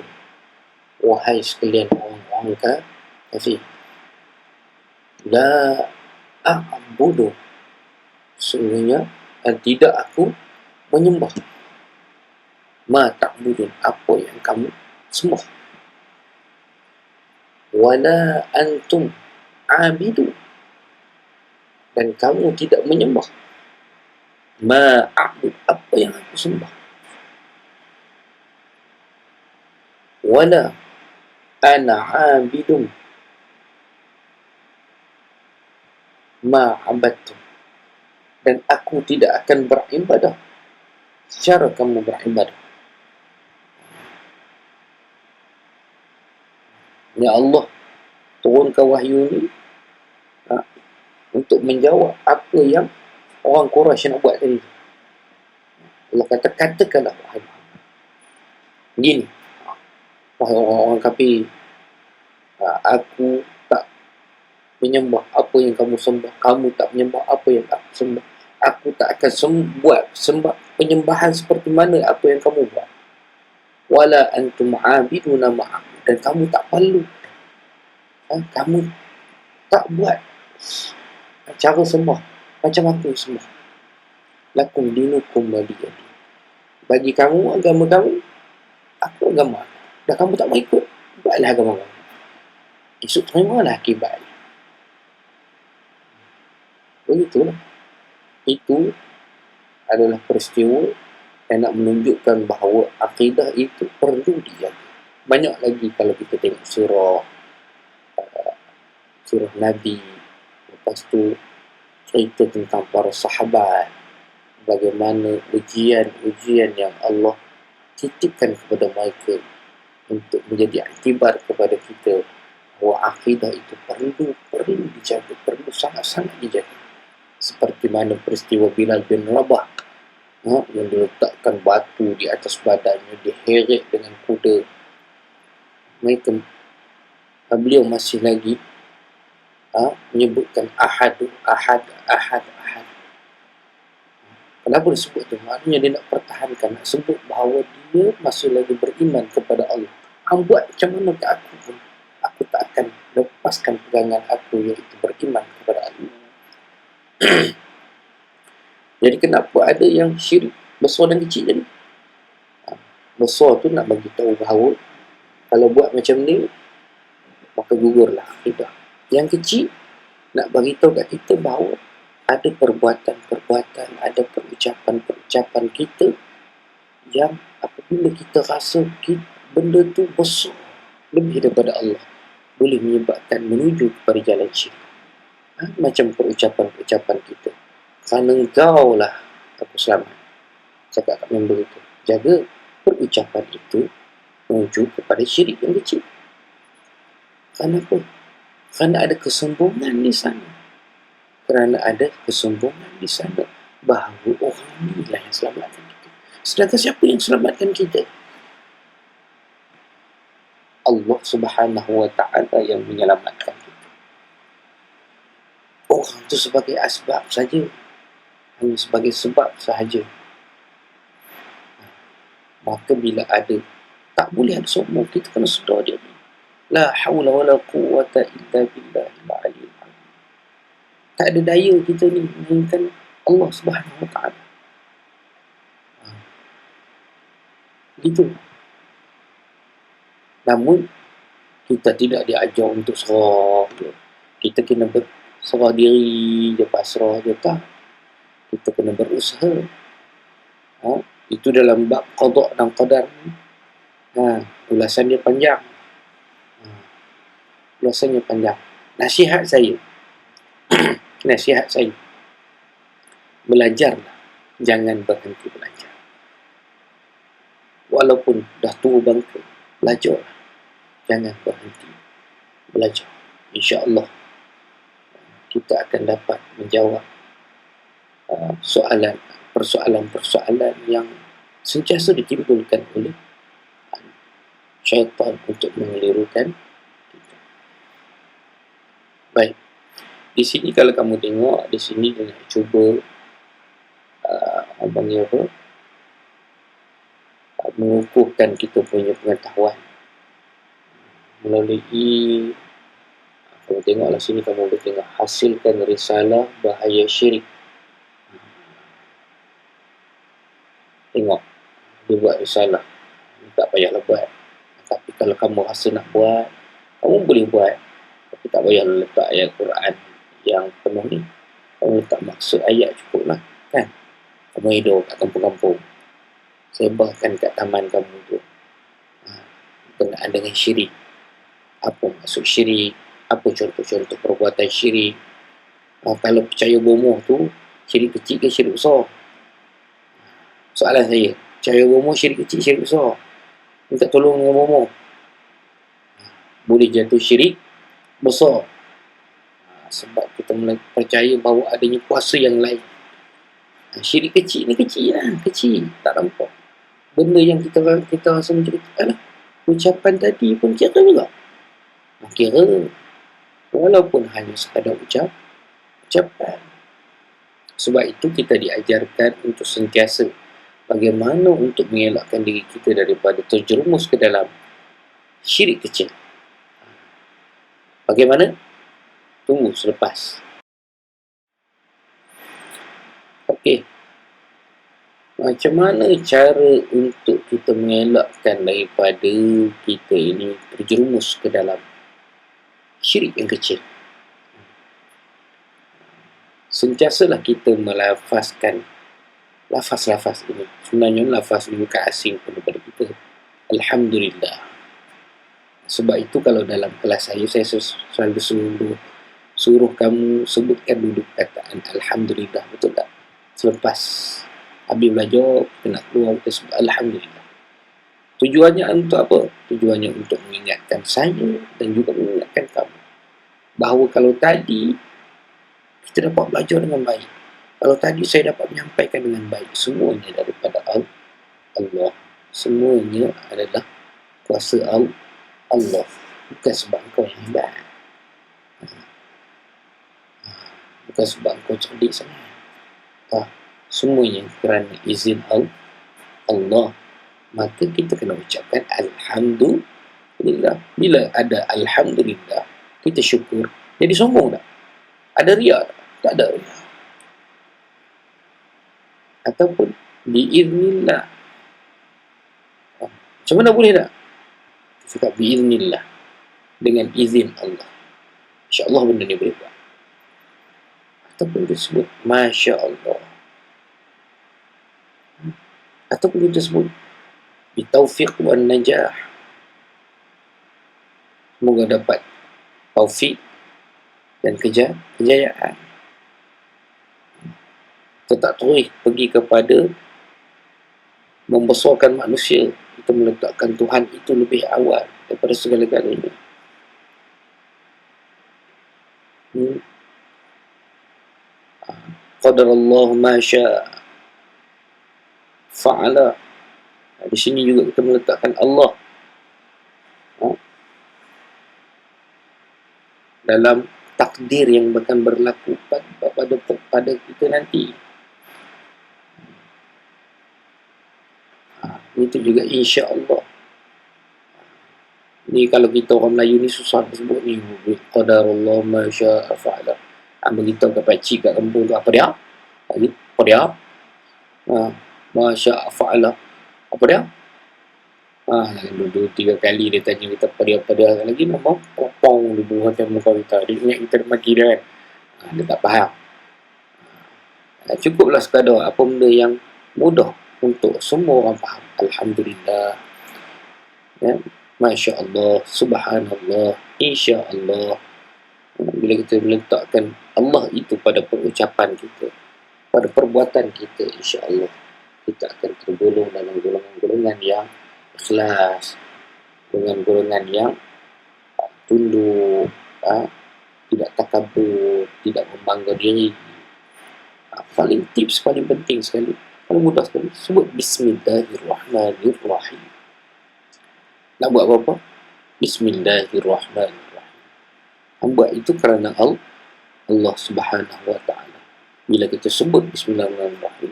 wahai sekalian orang-orang kafir, la a'budu, sesungguhnya dan tidak aku menyembah. Ma ta'budun, apa yang kamu sembah. Wala antum abidun, dan kamu tidak menyembah. Ma a'bud, apa yang aku sembah. Wala ana abidun ma abadtum, dan aku tidak akan beribadah secara kamu beribadah. Ya Allah turunkan wahyu ni untuk menjawab apa yang orang Quraisy nak buat tadi. Allah kata, katakanlah wahai Muhammad, gini, wahai orang-orang kafir, aku tak menyembah apa yang kamu sembah, kamu tak menyembah apa yang aku sembah. Aku tak akan buat sembah penyembahan seperti mana apa yang kamu buat. Wala antum abiduna ma'abud, dan kamu tak perlu, kamu tak buat cara sembah macam aku sembah. Lakum dinukum waliyadin, bagi kamu agama kamu, aku agama aku. Dah kamu tak mau ikut, buatlah agama kamu. Esok terimalah akibat. Begitulah. Itu adalah peristiwa yang nak menunjukkan bahawa akidah itu perlu dijaga. Banyak lagi kalau kita tengok surah Nabi, lepas tu cerita tentang para sahabat, bagaimana ujian-ujian yang Allah titipkan kepada mereka untuk menjadi iktibar kepada kita bahawa akidah itu perlu dijaga, perlu sangat-sangat dijaga. Seperti mana peristiwa Bilal bin Rabah, yang diletakkan batu di atas badannya, diheret dengan kuda. Beliau masih lagi menyebutkan ahad. Kenapa dia sebut tu? Maknanya dia nak pertahankan, nak sebut bahawa dia masih lagi beriman kepada Allah. Buat macam mana ke aku pun, aku tak akan lepaskan pegangan aku, iaitu beriman kepada Allah. Jadi kenapa ada yang syirik besar dan kecil tadi? Besar tu nak bagi tahu bahawa kalau buat macam ni, maka gugurlah akidah. Yang kecil nak bagi tahu kat kita bahawa ada perbuatan-perbuatan, ada perucapan-perucapan kita yang apabila kita rasa benda tu besar lebih daripada Allah, boleh menyebabkan menuju kepada jalan syirik. Macam perucapan-perucapan kita, kerana engkau lah aku selamat, cakap kat member itu. Jaga perucapan itu menuju kepada syirik yang kecil. Kenapa? Kerana ada kesombongan di sana. Bahawa orang ni lah yang selamatkan kita. Sedangkan siapa yang selamatkan kita? Allah Subhanahu wa ta'ala yang menyelamatkan kita. Orang tu sebagai asbab saja, hanya sebagai sebab sahaja. Maka bila ada, tak boleh ada sombong, kita kena sedar dia. La hawla wa la quwwata illa billahil aliyyil azim. Tak ada daya kita ni melainkan Allah Subhanahu wa ta'ala. Gitu. Namun kita tidak diajar untuk serah. Kita kena berserah diri je, pasrah je, tak. Kita kena berusaha. Itu dalam bab qada dan qadar. Ulasan dia panjang. Nasihat saya belajarlah, jangan berhenti belajar. Walaupun dah tua bangka, belajarlah, jangan berhenti belajar. InsyaAllah kita akan dapat menjawab persoalan-persoalan yang sentiasa ditimbulkan oleh syaitan untuk mengelirukan kita. Baik, di sini kalau kamu tengok, di sini dia nak cuba mengukuhkan kita punya pengetahuan melalui, kamu tengoklah sini, kamu boleh tengok hasilkan risalah bahaya syirik. Tengok, dia buat risalah, tak payahlah buat. Tapi kalau kamu rasa nak buat, kamu boleh buat. Tapi tak payahlah letak ayat Quran yang penuh ni. Kamu letak maksud ayat cukup lah, kan? Kamu hidup kat kampung-kampung, sebarkan kat taman kamu tu berkenaan dengan syirik. Apa maksud syirik? Apa contoh-contoh perbuatan syirik? Kalau percaya bomoh tu, syirik kecil ke syirik besar? Soalan saya, percaya bomoh syirik kecil, syirik besar? Minta tolong dengan bomoh, boleh jatuh syirik besar. Sebab kita percaya bahawa adanya kuasa yang lain. Syirik kecil ni kecil lah, kecil, tak nampak. Benda yang kita rasa macam alah, ucapan tadi pun kira juga. Kira, walaupun hanya sekadar ucapan. Sebab itu kita diajarkan untuk sentiasa bagaimana untuk mengelakkan diri kita daripada terjerumus ke dalam syirik kecil. Bagaimana? Tunggu selepas. Okey. Macam mana cara untuk kita mengelakkan daripada kita ini terjerumus ke dalam syirik yang kecil? Sentiasalah kita melafazkan lafaz-lafaz ini. Sebenarnya lafaz ini bukan asing kepada kita. Alhamdulillah. Sebab itu kalau dalam kelas saya selalu suruh kamu sebutkan dulu perkataan Alhamdulillah, betul tak? Selepas habis belajar, kita nak keluar, kita sebut Alhamdulillah. Tujuannya untuk apa? Tujuannya untuk mengingatkan saya dan juga mengingatkan kamu bahawa kalau tadi kita dapat belajar dengan baik, kalau tadi saya dapat menyampaikan dengan baik, semuanya daripada Allah. Semuanya adalah kuasa Allah, bukan sebab engkau yang hebat, bukan sebab engkau cerdik sangat. Semuanya kerana izin Allah. Maka kita kena ucapkan Alhamdulillah. Bila ada Alhamdulillah, kita syukur. Jadi sombong tak? Ada riak tak? Tak ada riak. Ataupun biiznillah. Macam mana boleh tak? Cakap biiznillah, dengan izin Allah. InsyaAllah benda ni boleh buat. Ataupun disebut Masya Allah. Ataupun disebut bitaufiq wan najah. Semoga dapat taufik dan kejayaan. Kita tak terus pergi kepada membesarkan manusia. Kita meletakkan Tuhan itu lebih awal daripada segala-galanya. Qadarallahu ma syaa fa'ala. Di sini juga kita meletakkan Allah dalam takdir yang akan berlaku pada kita nanti. Itu juga insya-Allah. Ni kalau kita orang Melayu ni susah sebut ni, qadarallahu ma syaa fa'ala. Beritahu kat pakcik kat kampung tu, apa dia? Apa dia? Masya fa'ala. Apa dia? Dua tiga kali dia tanya kita apa dia lagi, memang popong di bawah macam muka kita. Dia ingat kita dah mati dah kan. Dia tak faham. Cukuplah sekadar apa benda yang mudah untuk semua orang faham. Alhamdulillah. Ya. Masya Allah, Subhanallah, Insya Allah. Bila kita meletakkan Allah itu pada pengucapan kita, pada perbuatan kita, insya Allah kita akan tergolong dalam golongan-golongan yang ikhlas, dengan golongan yang tunduk, tidak takabur, tidak membangga diri. Paling tips paling penting sekali, paling mudah sekali, sebut Bismillahirrahmanirrahim. Nak buat apa-apa? Bismillahirrahmanirrahim. Buat itu kerana Allah Subhanahu wa ta'ala. Bila kita sebut Bismillahirrahmanirrahim,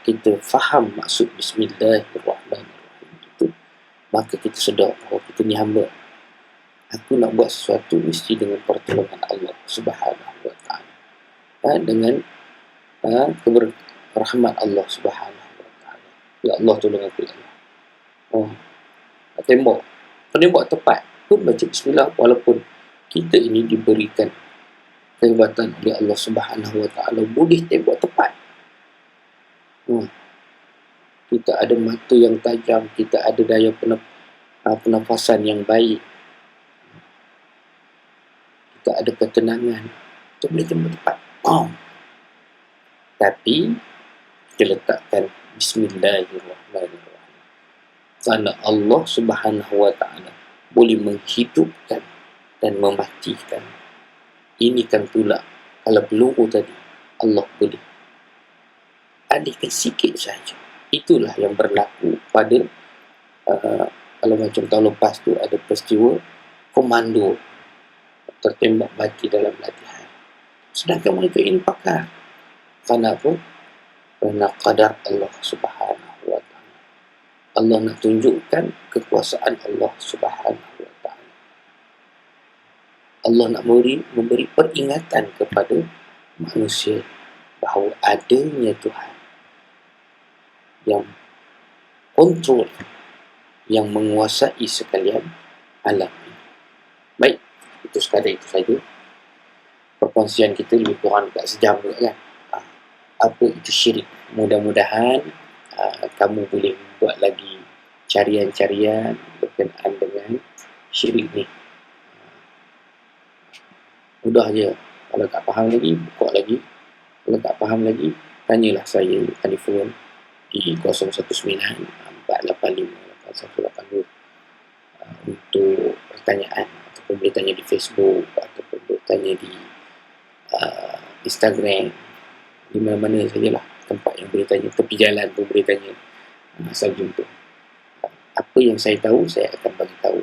kita faham maksud Bismillahirrahmanirrahim itu, maka kita sedar bahawa kita ni hamba. Aku nak buat sesuatu mesti dengan pertolongan Allah Subhanahu wa ta'ala, dengan rahmat Allah Subhanahu Ya Allah tolong aku, ya Allah. Nak tembak, penembak tepat pun baca bismillah, walaupun kita ini diberikan kehebatan oleh Allah Subhanahu Wa Taala boleh tembak tepat. Kita ada mata yang tajam, kita ada daya pernafasan yang baik, kita ada ketenangan, kita boleh tembak tepat. Tapi kita letakkan Bismillahirrahmanirrahim. Kerana Allah Subhanahu Wa Taala boleh menghidupkan dan mematikan. Ini kan pula kalau peluru tadi Allah boleh alihkan sikit saja. Itulah yang berlaku pada kalau macam tahun lepas tu ada peristiwa komando tertembak mati dalam latihan. Sedangkan mereka ini pakar. Kenapa? Kerana qadar Allah Subhanahu Wa Taala. Allah nak tunjukkan kekuasaan Allah Subhanahu Wa Taala. Allah nak memberi peringatan kepada manusia bahawa adanya Tuhan yang kontrol, yang menguasai sekalian alam ini. Baik, itu sekadar itu saja. Perkongsian kita lebih kurang dekat sejam juga kan. Apa itu syirik? Mudah-mudahan kamu boleh buat lagi carian-carian berkenaan dengan syirik ni. Mudah je. Kalau tak faham lagi, buka lagi. Kalau tak faham lagi, tanyalah saya telefon di 019-485-8182 untuk pertanyaan, ataupun boleh tanya di Facebook, ataupun boleh tanya di Instagram, di mana-mana sajalah tempat yang boleh tanya. Tepi jalan pun boleh tanya, asal jumpa. Apa yang saya tahu, saya akan bagi tahu.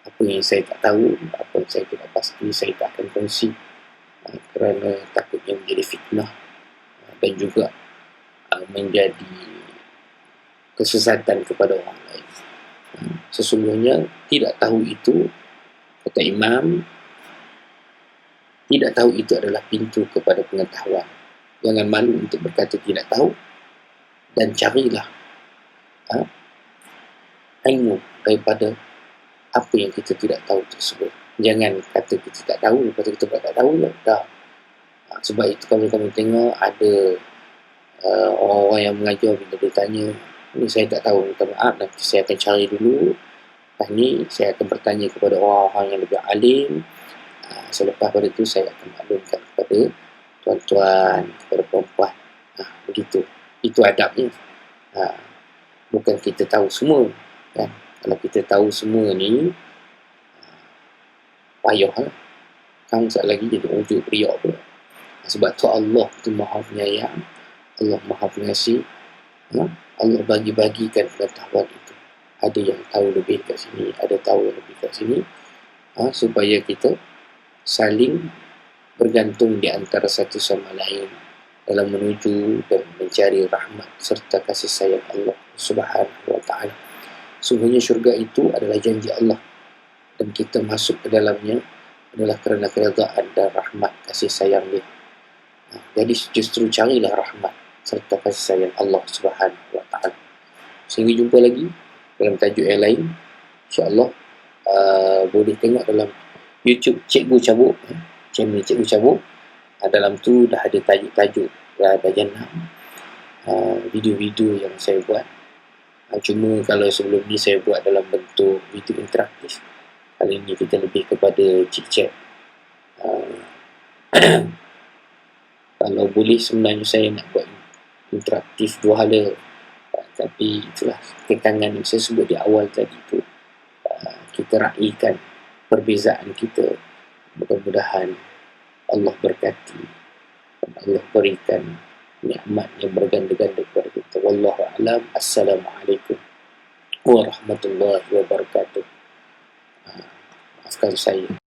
Apa yang saya tak tahu, apa yang saya tidak pasti, saya tak akan kongsi, kerana takutnya menjadi fitnah dan juga menjadi kesesatan kepada orang lain. Sesungguhnya tidak tahu itu, kata Imam, tidak tahu itu adalah pintu kepada pengetahuan. Jangan malu untuk berkata tidak tahu, dan carilah ilmu daripada apa yang kita tidak tahu tersebut. Jangan kata kita tak tahu, kata kita tak tahu ya dah. Sebab itu kalau kamu tengok ada orang-orang yang mengajar, bila dia tanya, ni saya tak tahu, minta maaf, nanti saya akan cari dulu. Lepas ni saya akan bertanya kepada orang-orang yang lebih alim. Selepas pada itu saya akan maklumkan kepada tuan-tuan, kepada perempuan. Begitu. Itu adabnya. Bukan kita tahu semua kan. Kalau kita tahu semua ni, payahlah. Kan sekali lagi jadi wujud riak pula. Sebab tu Allah tu Maha Penyayang, Allah Maha Pengasih. Allah bagi-bagikan pengetahuan itu. Ada yang tahu lebih kat sini, ada tahu yang lebih kat sini, supaya kita saling bergantung di antara satu sama lain dalam menuju dan mencari rahmat serta kasih sayang Allah Subhanahu Wa Taala. Sungguhnya syurga itu adalah janji Allah, dan kita masuk ke dalamnya adalah kerana keredaan dan rahmat kasih sayang-Nya. Jadi justru carilah rahmat serta kasih sayang Allah Subhanahu Wa Taala. Sehingga jumpa lagi dalam tajuk yang lain. InsyaAllah boleh tengok dalam YouTube Cikgu Cabuk, channel Cikgu Cabuk. Dalam tu dah ada tajuk-tajuk, dah ada jenam video-video yang saya buat. Cuma kalau sebelum ni saya buat dalam bentuk video interaktif. Kali ni kita lebih kepada chit-chat. Kalau boleh sebenarnya saya nak buat interaktif dua hala, tapi itulah kekangan yang saya sebut di awal tadi tu. Kita raikan perbezaan kita. Mudah-mudahan Allah berkati dan Allah berikan nikmat yang berganda-ganda kepada kita. Wallahu a'lam. Assalamualaikum warahmatullahi wabarakatuh. Maafkan saya.